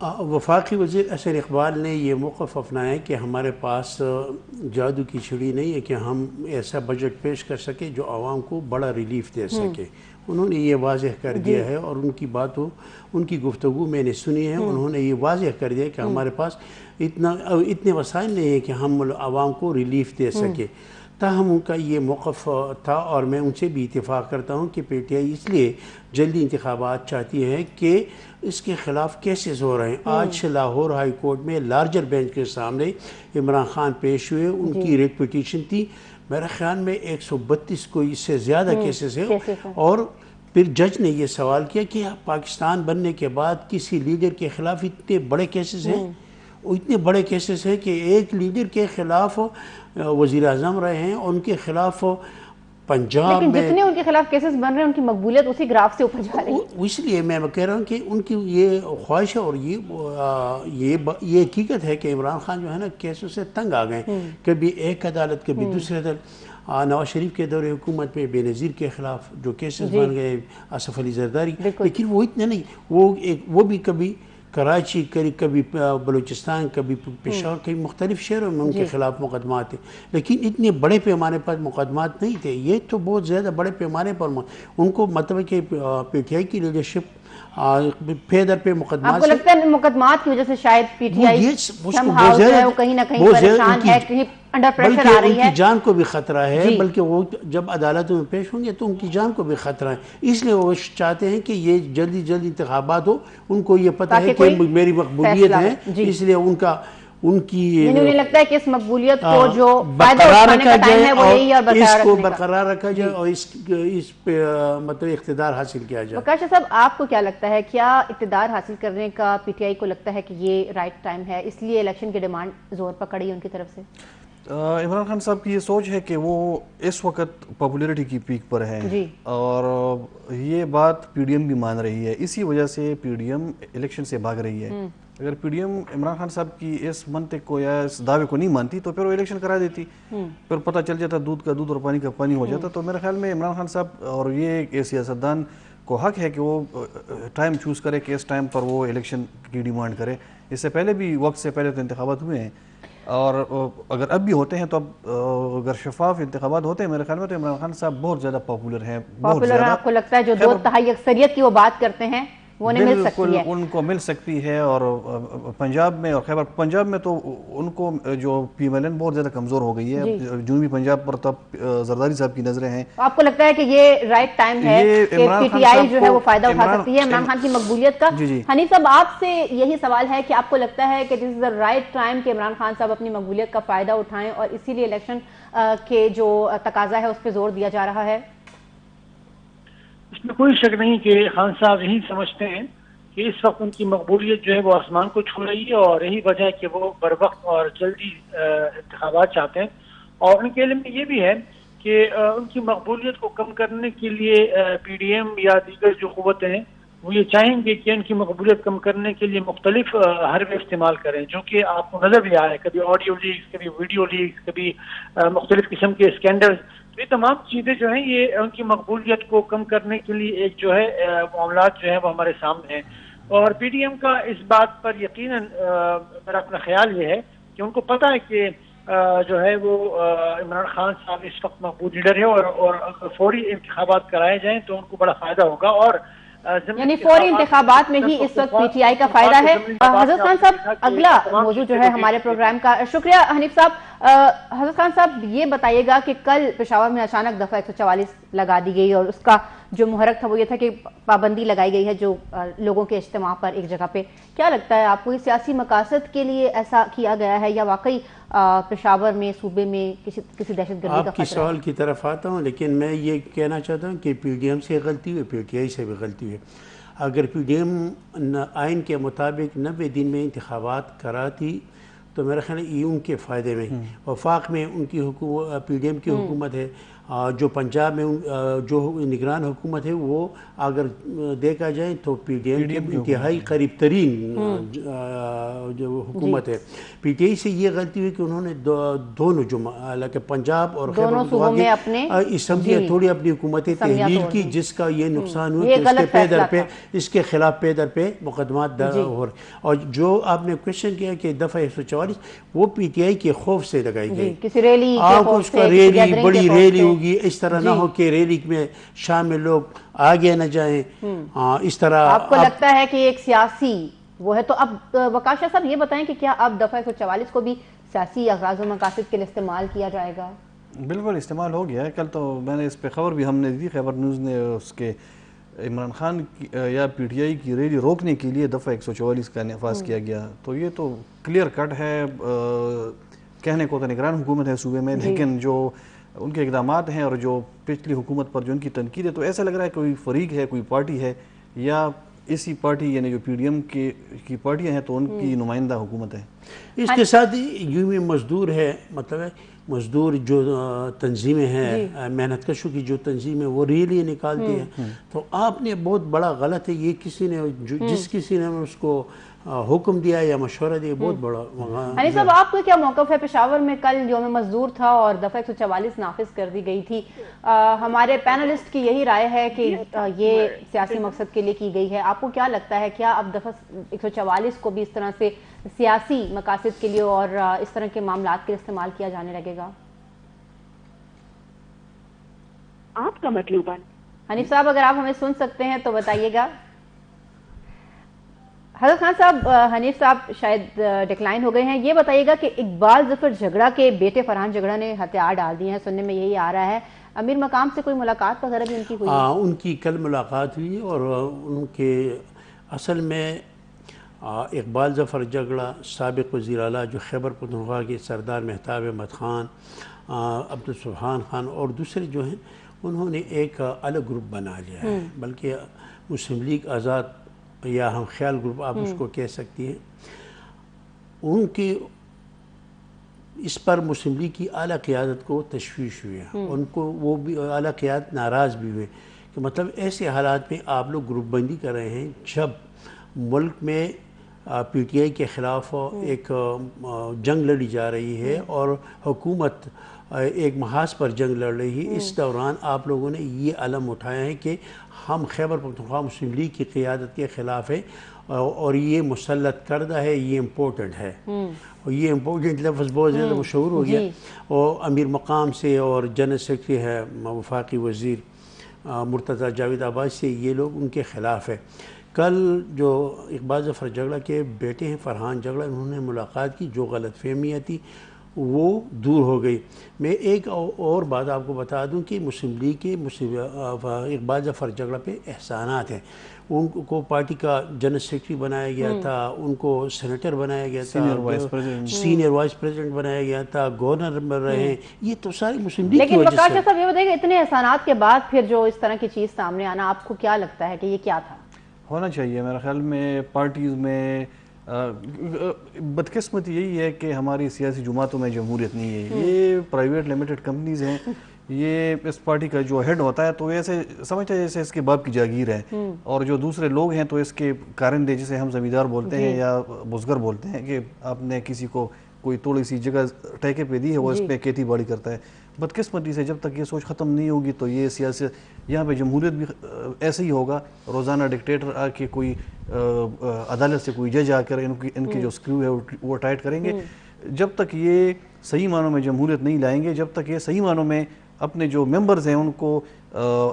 وفاقی وزیر احسن اقبال نے یہ موقف اپنایا کہ ہمارے پاس جادو کی چھڑی نہیں ہے کہ ہم ایسا بجٹ پیش کر سکیں جو عوام کو بڑا ریلیف دے سکے. انہوں نے یہ واضح کر دیا ہے اور ان کی باتوں ان کی گفتگو میں نے سنی ہے. انہوں نے یہ واضح کر دیا کہ ہمارے پاس اتنے وسائل نہیں ہیں کہ ہم عوام کو ریلیف دے سکے. تاہم ان کا یہ موقف تھا اور میں ان سے بھی اتفاق کرتا ہوں کہ پی ٹی آئی اس لیے جلدی انتخابات چاہتی ہے کہ اس کے خلاف کیسز ہو رہے ہیں. آج لاہور ہائی کورٹ میں لارجر بینچ کے سامنے عمران خان پیش ہوئے. ان کی ریٹ پٹیشن تھی میرے خیال میں 132 کوئی اس سے زیادہ کیسز ہیں. اور پھر جج نے یہ سوال کیا کہ پاکستان بننے کے بعد کسی لیڈر کے خلاف اتنے بڑے کیسز ہیں. اتنے بڑے کیسز ہیں کہ ایک لیڈر کے خلاف وزیر اعظم رہے ہیں اور ان کے خلاف پنجاب لیکن میں جتنے ان کے خلاف کیسز بن رہے ہیں ان کی مقبولیت اسی گراف سے اوپر جا رہی ہے. اس لیے میں کہہ رہا ہوں کہ ان کی یہ خواہش ہے اور یہ حقیقت ہے کہ عمران خان جو ہے نا کیسوں سے تنگ آ گئے. کبھی ایک عدالت کبھی دوسری عدالت. نواز شریف کے دور حکومت میں بے نظیر کے خلاف جو کیسز بن گئے آصف علی زرداری, لیکن وہ اتنے نہیں. وہ بھی کبھی کراچی کبھی بلوچستان کبھی پشاور کبھی مختلف شہروں میں ان کے خلاف مقدمات ہیں, لیکن اتنے بڑے پیمانے پر مقدمات نہیں تھے. یہ تو بہت زیادہ بڑے پیمانے پر ان کو مطلب کہ پی ٹی آئی کی لیڈرشپ پہ در پہ مقدمات. آپ کو لگتا ہے مقدمات کی وجہ سے شاید پی ٹی آئی کہیں نہ کہیں پریشان ہے, کہیں انڈر پریشر آ رہی ہے؟ ان کی جان کو بھی خطرہ ہے, بلکہ وہ جب عدالتوں میں پیش ہوں گے تو ان کی جان کو بھی خطرہ ہے. اس لیے وہ چاہتے ہیں کہ یہ جلدی انتخابات ہو. ان کو یہ پتہ ہے کہ میری مقبولیت ہے, اس لیے ان کی انہیں لگتا ہے کہ اس مقبولیت کو جو فائدہ اٹھانے کا ٹائم ہے وہ یہی اور اس کو برقرار رکھا جائے اور اس پہ مطلب اقتدار حاصل کیا جائے. وقار شاہ صاحب, آپ کو کیا لگتا ہے, کیا اقتدار حاصل کرنے کا پی ٹی آئی کو لگتا ہے کہ یہ رائٹ ٹائم ہے, اس لیے الیکشن کی ڈیمانڈ زور پکڑی ہے ان کی طرف سے؟ عمران خان صاحب کی یہ سوچ ہے کہ وہ اس وقت پاپولیرٹی کی پیک پر ہیں اور یہ بات پی ڈی ایم بھی مان رہی ہے. اسی وجہ سے پی ڈی ایم الیکشن سے بھاگ رہی ہے. اگر P D M Imran Khan صاحب کی اس منطق کو یا اس دعوے کو نہیں مانتی تو پھر وہ الیکشن کرا دیتی, پھر پتہ چل جاتا دودھ کا دودھ اور پانی کا پانی ہو جاتا. تو میرے خیال میں عمران خان صاحب اور یہ سیاستدان کو حق ہے کہ وہ ٹائم چوز کرے کہ اس ٹائم پر وہ الیکشن کی ڈیمانڈ کرے. اس سے پہلے بھی وقت سے پہلے تو انتخابات ہوئے ہیں اور اگر اب بھی ہوتے ہیں تو اب اگر شفاف انتخابات ہوتے ہیں میرے خیال میں تو عمران خان صاحب بہت زیادہ پاپولر ہیں. آپ کو لگتا ہے جو 2/3 اکثریت کی وہ بات کرتے ہیں وہ نہیں مل سکتی ہے؟ ان کو مل سکتی ہے. اور پنجاب میں اور خیبر پنجاب میں تو ان کو جو پی ایم ایل این بہت زیادہ کمزور ہو گئی ہے. جنوبی پنجاب پر تب زرداری صاحب کی نظریں ہیں. آپ کو لگتا ہے کہ یہ رائٹ ٹائم ہے کہ پی ٹی آئی جو ہے وہ فائدہ اٹھا سکتی ہے عمران خان کی مقبولیت کا؟ حنیف صاحب, آپ سے یہی سوال ہے کہ آپ کو لگتا ہے کہ دس از دا رائٹ ٹائم کہ عمران خان صاحب اپنی مقبولیت کا فائدہ اٹھائیں اور اسی لیے الیکشن کے جو تقاضا ہے اس پہ زور دیا جا رہا ہے؟ اس میں کوئی شک نہیں کہ خان صاحب یہی سمجھتے ہیں کہ اس وقت ان کی مقبولیت جو ہے وہ آسمان کو چھو رہی ہے اور یہی وجہ ہے کہ وہ بر وقت اور جلدی انتخابات چاہتے ہیں. اور ان کے علم میں یہ بھی ہے کہ ان کی مقبولیت کو کم کرنے کے لیے پی ڈی ایم یا دیگر جو قوتیں ہیں وہ یہ چاہیں گے کہ ان کی مقبولیت کم کرنے کے لیے مختلف حربے استعمال کریں, جو کہ آپ کو نظر بھی آیا ہے. کبھی آڈیو لیکس, کبھی ویڈیو لیکس, کبھی مختلف قسم کے اسکینڈل. یہ تمام چیزیں جو ہیں یہ ان کی مقبولیت کو کم کرنے کے لیے ایک جو ہے معاملات جو ہیں وہ ہمارے سامنے ہیں. اور پی ڈی ایم کا اس بات پر یقیناً میرا اپنا خیال یہ ہے کہ ان کو پتہ ہے کہ جو ہے وہ عمران خان صاحب اس وقت مقبول لیڈر ہے اور فوری انتخابات کرائے جائیں تو ان کو بڑا فائدہ ہوگا. اور یعنی فوری انتخابات میں ہی اس وقت پی ٹی آئی کا فائدہ ہے. حضرت خان صاحب, اگلا موضوع جو ہے ہمارے پروگرام کا, شکریہ حنیف صاحب. حضرت خان صاحب یہ بتائیے گا کہ کل پشاور میں اچانک دفعہ 144 لگا دی گئی اور اس کا جو محرک تھا وہ یہ تھا کہ پابندی لگائی گئی ہے جو لوگوں کے اجتماع پر ایک جگہ پہ. کیا لگتا ہے آپ کو, یہ سیاسی مقاصد کے لیے ایسا کیا گیا ہے یا واقعی پشاور میں صوبے میں کسی دہشت گردی کا خطرہ؟ آپ کی سوال کی طرف آتا ہوں, لیکن میں یہ کہنا چاہتا ہوں کہ پی ڈی ایم سے غلطی ہوئی, پی ٹی آئی سے بھی غلطی ہوئی. اگر پی ڈی ایم آئین کے مطابق 90 دن میں انتخابات کراتی تو میرا خیال ہے یہ ان کے فائدے میں. وفاق میں ان کی پی ڈی ایم کی حکومت ہے, جو پنجاب میں جو نگران حکومت ہے وہ اگر دیکھا جائے تو پی ٹی ایم کی انتہائی قریب ترین جو حکومت ہے. پی ٹی آئی سے یہ غلطی ہوئی کہ انہوں نے دونوں حالانکہ پنجاب اور خیبر پختونخوا اسمبلی تھوڑی اپنی حکومتیں تحلیل کی, جس کا یہ نقصان ہوا کہ اس کے پے در پہ اس کے خلاف پے در پہ مقدمات ہو رہے. اور جو آپ نے کوشچن کیا کہ دفعہ 144 وہ پی ٹی آئی کے خوف سے لگائی گئی. آپ اس کا ریلی بڑی ریلی ہوگی, اس طرح نہ ہو کہ ریلی میں شامل لوگ آگے نہ جائیں. اس طرح آپ کو لگتا ہے کہ ایک سیاسی وہ ہے. تو اب وقاص شاہ صاحب یہ بتائیں کہ کیا اب دفعہ 144 کو بھی سیاسی اغراض و مقاصد کے لیے استعمال کیا جائے گا؟ بالکل استعمال ہو گیا ہے. کل تو میں نے اس پہ خبر بھی ہم نے دی, خیبر نیوز نے اس کے عمران خان یا پی ٹی آئی کی ریلی روکنے کے لیے دفعہ 144 کا نفاذ کیا گیا. تو یہ تو کلیئر کٹ ہے. کہنے کو تو نگران حکومت ہے صوبے میں, لیکن جو ان کے اقدامات ہیں اور جو پچھلی حکومت پر جو ان کی تنقید ہے, تو ایسا لگ رہا ہے کوئی فریق ہے, کوئی پارٹی ہے, یا اسی پارٹی یعنی جو پی ڈی ایم کی پارٹیاں ہیں تو ان کی نمائندہ حکومت ہے. اس کے ساتھ یوں بھی مزدور ہے, مطلب ہے مزدور جو تنظیمیں ہیں, محنت کشوں کی جو تنظیمیں وہ ریلی نکالتی ہیں. تو آپ نے بہت بڑا غلط ہے یہ کسی نے جس کسی نے اس کو حکم دیا یا مشورہ دیا, بہت بڑا. حنیف صاحب آپ کا کیا موقف ہے؟ پشاور میں کل یوم مزدور تھا اور دفعہ 144 نافذ کر دی گئی تھی. ہمارے پینلسٹ کی یہی رائے ہے کہ یہ سیاسی مقصد کے لیے کی گئی ہے. آپ کو کیا لگتا ہے کیا اب دفعہ 144 کو بھی اس طرح سے سیاسی مقاصد کے لیے اور اس طرح کے معاملات کے لیے استعمال کیا جانے لگے گا؟ آپ کا مطلوبہ. حنیف صاحب اگر آپ ہمیں سن سکتے ہیں تو بتائیے گا. حضرت خان صاحب, حنیف صاحب شاید ڈکلائن ہو گئے ہیں. یہ بتائیے گا کہ اقبال ظفر جھگڑا کے بیٹے فرحان جھگڑا نے ہتھیار ڈال دیے ہیں, سننے میں یہی آ رہا ہے. امیر مقام سے کوئی ملاقات وغیرہ بھی ان کی ہوئی؟ ان کی کل ملاقات ہوئی اور ان کے اصل میں اقبال ظفر جھگڑا, سابق وزیر اعلیٰ جو خیبر پختونخوا کے سردار مہتاب احمد خان, عبدالسبحان خان اور دوسرے جو ہیں, انہوں نے ایک الگ گروپ بنا لیا ہے, بلکہ مسلم لیگ آزاد یا ہم خیال گروپ آپ اس کو کہہ سکتی ہیں. ان کی اس پر مسلم لیگ کی اعلیٰ قیادت کو تشویش ہوئی ہے. ان کو وہ بھی اعلیٰ قیادت ناراض بھی ہوئے کہ مطلب ایسے حالات میں آپ لوگ گروپ بندی کر رہے ہیں جب ملک میں پی ٹی آئی کے خلاف ایک جنگ لڑی جا رہی ہے اور حکومت ایک محاذ پر جنگ لڑ رہی ہے. اس دوران آپ لوگوں نے یہ علم اٹھایا ہے کہ ہم خیبر پختونخوا مسلم لیگ کی قیادت کے خلاف ہے اور یہ مسلط کردہ ہے, یہ امپورٹڈ ہے. اور یہ امپورٹنٹ لفظ بہت زیادہ مشہور ہو گیا. اور امیر مقام سے اور جنرل سیکرٹری ہے وفاقی وزیر مرتضیٰ جاوید عباس سے, یہ لوگ ان کے خلاف ہے. کل جو اقبال ظفر جھگڑا کے بیٹے ہیں فرحان جھگڑا, انہوں نے ملاقات کی, جو غلط فہمیاں تھی وہ دور ہو گئی. میں ایک اور بات آپ کو بتا دوں کہ مسلم لیگ کے اقبال ظفر جھگڑا پہ احسانات ہیں. ان کو پارٹی کا جنرل سیکرٹری بنایا گیا تھا, ان کو سینیٹر بنایا گیا تھا, سینئر وائس پریزیڈنٹ بنایا گیا تھا, گورنر رہے ہیں. یہ تو سارے مسلم لیگ کی وجہ سے. لیکن وقاص صاحب یہ بتائیے کہ اتنے احسانات کے بعد پھر جو اس طرح کی چیز سامنے آنا, آپ کو کیا لگتا ہے کہ یہ کیا تھا؟ ہونا چاہیے میرے خیال میں پارٹیز میں. بدقسمتی یہی ہے کہ ہماری سیاسی جماعتوں میں جمہوریت نہیں ہے. یہ پرائیویٹ لمیٹڈ کمپنیز ہیں. یہ اس پارٹی کا جو ہیڈ ہوتا ہے تو ایسے سمجھتا ہے جیسے اس کے باپ کی جاگیر ہے, اور جو دوسرے لوگ ہیں تو اس کے کارندے, جسے ہم زمیندار بولتے ہیں یا بزگر بولتے ہیں, کہ آپ نے کسی کو کوئی تھوڑی سی جگہ ٹھیکے پہ دی ہے, وہ اس پہ کھیتی باڑی کرتا ہے. بدقسمتی سے جب تک یہ سوچ ختم نہیں ہوگی تو یہ سیاست یہاں پہ جمہوریت بھی ایسے ہی ہوگا. روزانہ ڈکٹیٹر آ کے کوئی عدالت سے کوئی جج آ کر ان کے جو سکریو ہے وہ ٹائٹ کریں گے. جب تک یہ صحیح معنوں میں جمہوریت نہیں لائیں گے, جب تک یہ صحیح معنوں میں اپنے جو ممبرز ہیں ان کو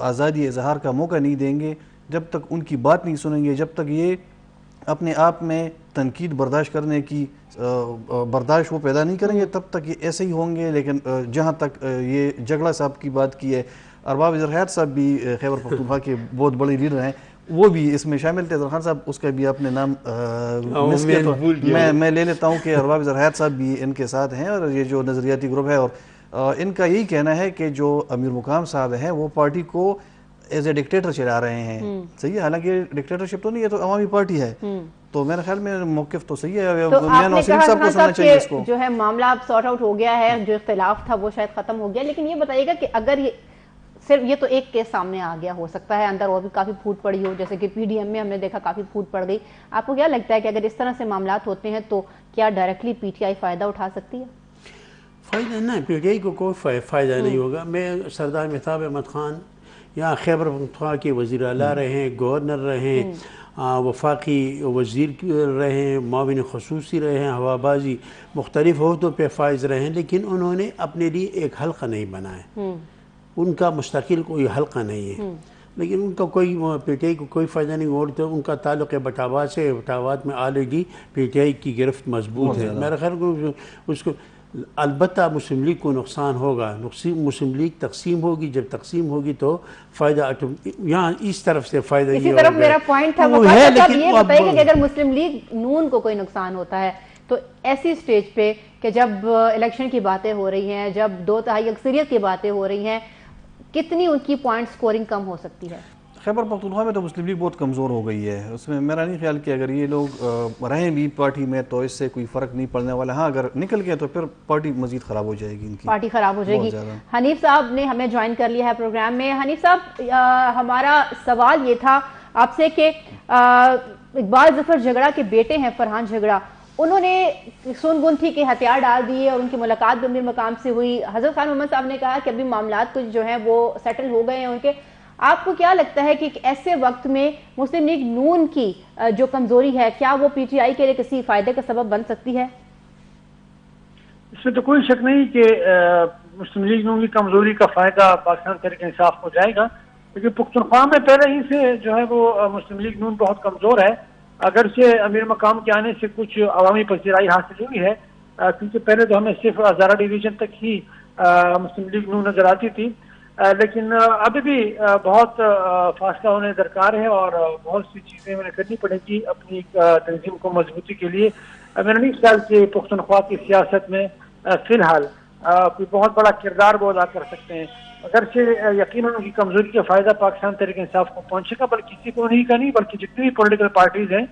آزادی اظہار کا موقع نہیں دیں گے, جب تک ان کی بات نہیں سنیں گے, جب تک یہ اپنے آپ میں تنقید برداشت کرنے کی برداشت وہ پیدا نہیں کریں گے, تب تک یہ ایسے ہی ہوں گے. لیکن جہاں تک یہ جھگڑا صاحب کی بات کی ہے, ارباب زرخیات صاحب بھی خیبر پختونخوا کے بہت بڑے لیڈر ہیں, وہ بھی اس میں شامل تھے. خان صاحب اس کا بھی اپنے نام میں لے لیتا ہوں کہ ارباب زرخیات صاحب بھی ان کے ساتھ ہیں, اور یہ جو نظریاتی گروپ ہے, اور ان کا یہی کہنا ہے کہ جو امیر مقام صاحب ہیں وہ پارٹی کو ایز اے ڈکٹیٹر چلا رہے ہیں. صحیح ہے, حالانکہ ڈکٹیٹرشپ تو نہیں ہے, تو عوامی پارٹی ہے. تو میرے خیال میں موقف تو صحیح ہے. تو میں آپ نے نواز کہا شریف صاحب کو سننا چاہیے اس کو. جو ہے معاملہ اب سارٹ آؤٹ ہو گیا ہے, جو اختلاف تھا وہ شاید ختم ہو گیا, لیکن یہ بتائیے گا کہ اگر یہ صرف یہ تو ایک کیس سامنے آ گیا, ہو سکتا ہے اندر اور بھی کافی پھوٹ پڑی ہو, جیسے کہ پی ڈی ایم میں ہم نے دیکھا کافی پھوٹ پڑ گئی. آپ کو کیا لگتا ہے کہ اگر اس طرح سے معاملات ہوتے ہیں تو کیا ڈائریکٹلی پی ٹی آئی فائدہ اٹھا سکتی ہے؟ فائدہ نہیں, پی ٹی آئی کو کوئی فائدہ نہیں ہوگا. میں سردار مہتاب احمد خان یہاں خیبر پختونخوا کے وزیر اعلیٰ رہے ہیں, گورنر رہے ہیں, وفاقی وزیر رہے ہیں, معاون خصوصی رہے ہیں, ہوابازی مختلف عہدوں پہ فائز رہے ہیں, لیکن انہوں نے اپنے لیے ایک حلقہ نہیں بنایا. ان کا مستقل کوئی حلقہ نہیں ہے, لیکن ان کا کوئی پی ٹی آئی کو کوئی فائدہ نہیں. اور تو ان کا تعلق ہے بٹاوات سے, بٹاوات میں آلریڈی پی ٹی آئی کی گرفت مضبوط ہے. میرا خیال کو اس کو البتہ مسلم لیگ کو نقصان ہوگا. مسلم لیگ تقسیم ہوگی, جب تقسیم ہوگی تو فائدہ یہاں اس طرف سے فائدہ یہ اسی ہوگا. طرف میرا پوائنٹ تھا, وہ یہ بتائیے کہ اگر مسلم لیگ نون کو کوئی نقصان ہوتا ہے تو ایسی سٹیج پہ کہ جب الیکشن کی باتیں ہو رہی ہیں, جب 2/3 اکثریت کی باتیں ہو رہی ہیں, کتنی ان کی پوائنٹ سکورنگ کم ہو سکتی ہے؟ خیبر پختونخوا میں تو مسلم لیگ بہت کمزور ہو گئی ہے. اس میں میرا نہیں خیال کہ اگر یہ لوگ رہیں بھی پارٹی میں تو اس سے کوئی فرق نہیں پڑنے والا. ہاں اگر نکل گئے تو پھر پارٹی مزید خراب ہو جائے گی, ان کی پارٹی خراب ہو جائے گی. حنیف صاحب نے ہمیں جوائن کر لیا ہے پروگرام میں. حنیف صاحب, ہمارا سوال یہ تھا آپ سے کہ اقبال ظفر جھگڑا کے بیٹے ہیں فرحان جھگڑا, انہوں نے سن گن تھی کہ ہتھیار ڈال دیے اور ان کی ملاقات بھی امیر مقام سے ہوئی. حضرت خان محمد صاحب نے کہا کہ ابھی معاملات تو جو ہیں وہ سیٹل ہو گئے ہیں ان کے. آپ کو کیا لگتا ہے کہ ایسے وقت میں مسلم لیگ نون کی جو کمزوری ہے, کیا وہ پی ٹی آئی کے لیے کسی فائدے کا سبب بن سکتی ہے؟ اس میں تو کوئی شک نہیں کہ مسلم لیگ نون کی کمزوری کا فائدہ پاکستان تحریک انصاف کو جائے گا, کیونکہ پختونخوا میں پہلے ہی سے جو ہے وہ مسلم لیگ نون بہت کمزور ہے. اگرچہ امیر مقام کے آنے سے کچھ عوامی پذیرائی حاصل ہوئی ہے, کیونکہ پہلے تو ہمیں صرف ہزارہ ڈویژن تک ہی مسلم لیگ نون نظر آتی تھی, لیکن ابھی بھی بہت فاصلہ ہونے درکار ہے اور بہت سی چیزیں انہیں کرنی پڑے گی اپنی تنظیم کو مضبوطی کے لیے. میرا نہیں خیال کہ پختونخوا کی سیاست میں فی الحال کوئی بہت بڑا کردار وہ ادا کر سکتے ہیں. اگرچہ یقیناً ان کی کمزوری کا فائدہ پاکستان تحریک انصاف کو پہنچے گا, بلکہ کسی کو نہیں کا نہیں بلکہ جتنی بھی پولیٹیکل پارٹیز ہیں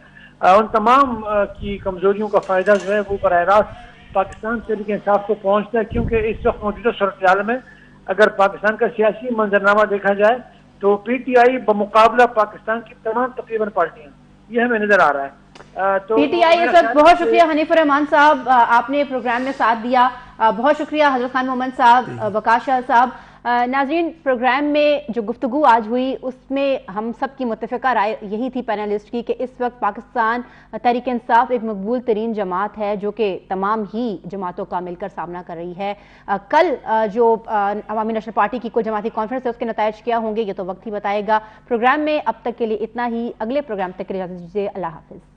ان تمام کی کمزوریوں کا فائدہ جو ہے وہ براہ راست پاکستان تحریک انصاف کو پہنچتا ہے. کیونکہ اس وقت موجودہ صورتحال میں اگر پاکستان کا سیاسی منظرنامہ دیکھا جائے تو پی ٹی آئی بمقابلہ پاکستان کی تمام تقریباً پارٹیاں یہ ہمیں نظر آ رہا ہے. پی ٹی آئی اس وقت بہت شکریہ حنیف الرحمان صاحب, آپ نے پروگرام میں ساتھ دیا. بہت شکریہ حضرت خان محمد صاحب, وقاص شاہ صاحب. ناظرین, پروگرام میں جو گفتگو آج ہوئی اس میں ہم سب کی متفقہ رائے یہی تھی پینلسٹ کی کہ اس وقت پاکستان تحریک انصاف ایک مقبول ترین جماعت ہے جو کہ تمام ہی جماعتوں کا مل کر سامنا کر رہی ہے. کل جو عوامی نیشنل پارٹی کی کوئی جماعتی کانفرنس ہے اس کے نتائج کیا ہوں گے یہ تو وقت ہی بتائے گا. پروگرام میں اب تک کے لیے اتنا ہی. اگلے پروگرام تک کے لیے اجازت دیجیے. اللہ حافظ.